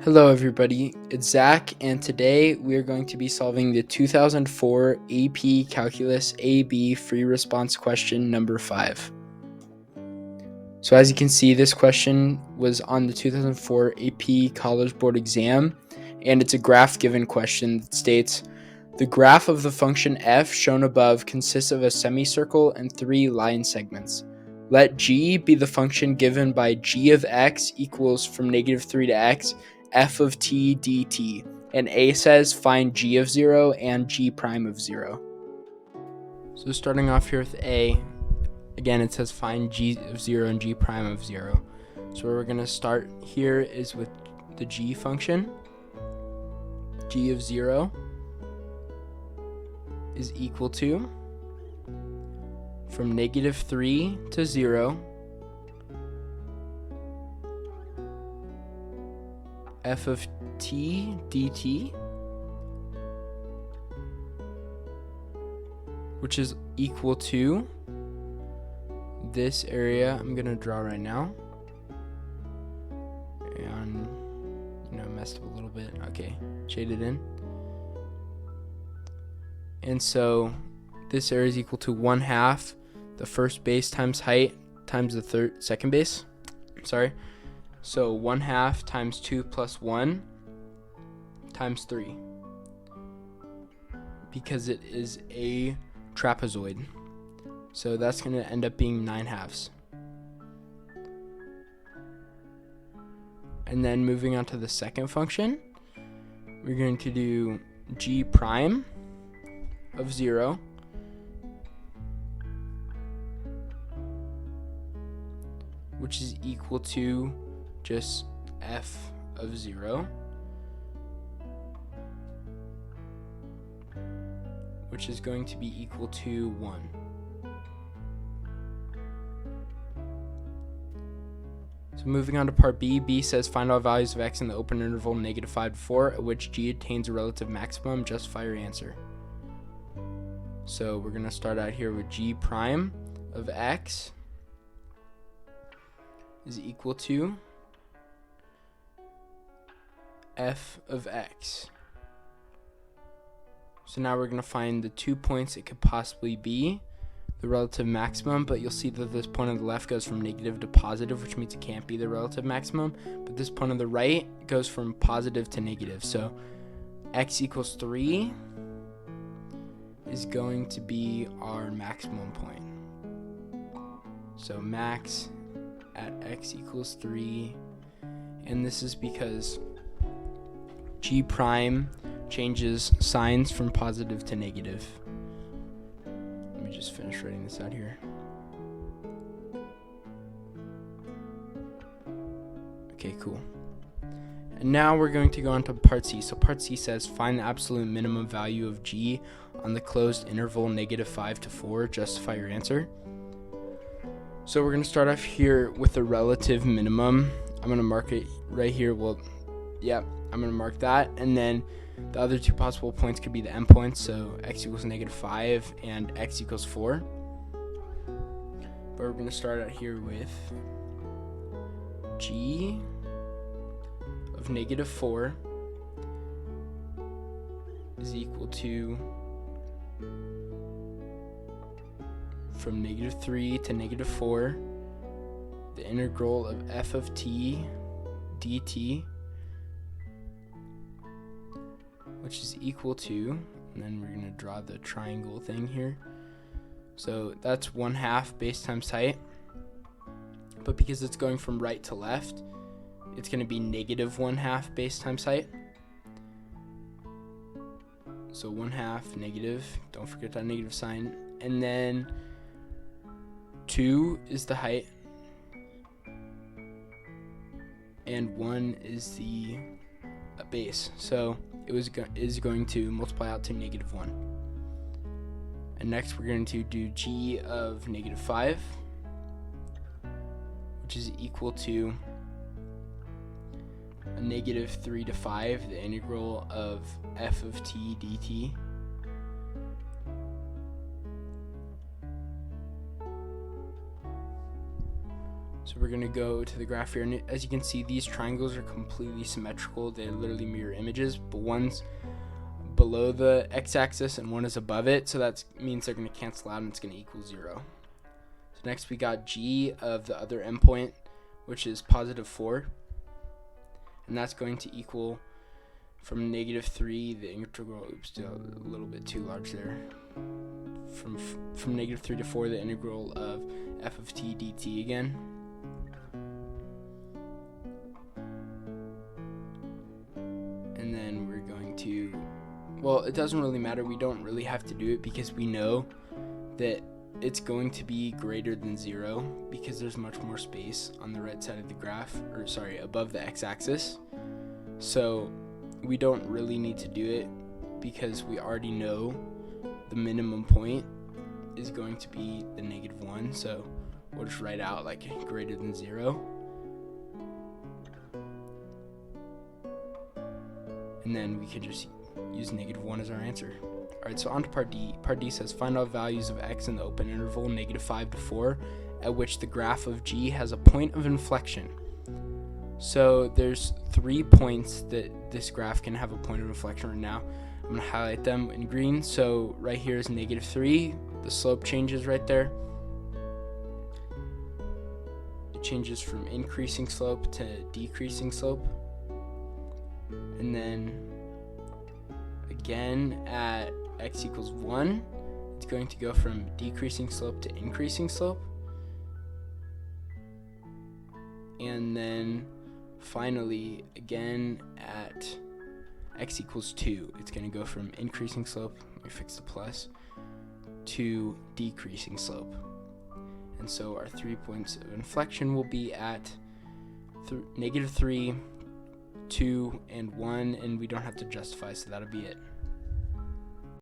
Hello everybody, it's Zach, and today we are going to be solving the 2004 AP Calculus AB free response question number 5. So as you can see, this question was on the 2004 AP College Board exam, and it's a graph given question that states, the graph of the function f shown above consists of a semicircle and 3 line segments. Let g be the function given by g of x equals from -3 to x f of t dt, and a says find g of 0 and g prime of 0. So starting off here with a, again it says find g of 0 and g prime of 0. So where we're going to start here is with the g function. G of 0 is equal to, from -3 to 0, f of t dt, which is equal to this area I'm going to draw right now. And, messed up a little bit. Okay, shaded in. And so this area is equal to 1/2 the first base times height times the second base. So 1/2 times 2 plus 1 times 3, because it is a trapezoid. So that's going to end up being 9/2. And then moving on to the second function, we're going to do g prime of 0 which is equal to just f of 0, which is going to be equal to 1. So moving on to part B, B says find all values of x in the open interval -5 to 4 at which g attains a relative maximum. Justify your answer. So we're going to start out here with g prime of x is equal to f of x. So now we're going to find the 2 points it could possibly be, the relative maximum, but you'll see that this point on the left goes from negative to positive, which means it can't be the relative maximum, but this point on the right goes from positive to negative. So x equals 3 is going to be our maximum point. So max at x equals 3, and this is because g prime changes signs from positive to negative. Let me just finish writing this out here. Okay, cool. And now we're going to go on to part C. So part C says find the absolute minimum value of g on the closed interval -5 to 4. Justify your answer. So we're going to start off here with the relative minimum. I'm going to mark it right here. I'm going to mark that. And then the other two possible points could be the endpoints. So x equals -5 and x equals 4. But we're going to start out here with g of -4 is equal to, from -3 to -4, the integral of f of t dt, which is equal to, and then we're going to draw the triangle thing here. So that's 1/2 base times height, but because it's going from right to left, it's going to be -1/2 base times height. So 1/2 negative, don't forget that negative sign, and then 2 is the height, and 1 is the base. So it is going to multiply out to -1. And next we're going to do g of -5, which is equal to a -3 to 5, the integral of f of t dt. So we're going to go to the graph here, and as you can see, these triangles are completely symmetrical. They're literally mirror images, but one's below the x-axis and one is above it, so that means they're going to cancel out and it's going to equal 0. So next we got g of the other endpoint, which is positive 4, and that's going to equal from negative 3, the integral, oops, still a little bit too large there, from negative 3 to 4, the integral of f of t dt again. And then we're going to, well, it doesn't really matter. We don't really have to do it because we know that it's going to be greater than 0 because there's much more space on the right side of the graph, or sorry, above the x-axis. So we don't really need to do it because we already know the minimum point is going to be the negative 1, so we'll just write out like greater than 0. And then we could just use negative 1 as our answer. Alright, so on to part D. Part D says find all values of x in the open interval negative 5 to 4 at which the graph of g has a point of inflection. So there's 3 points that this graph can have a point of inflection right now. I'm going to highlight them in green. So right here is negative 3. The slope changes right there. It changes from increasing slope to decreasing slope. And then again at x equals 1, it's going to go from decreasing slope to increasing slope. And then finally, again at x equals 2, it's going to go from increasing slope, let me fix the plus, to decreasing slope. And so our 3 points of inflection will be at negative 3, 2, and 1, and we don't have to justify, so that'll be it.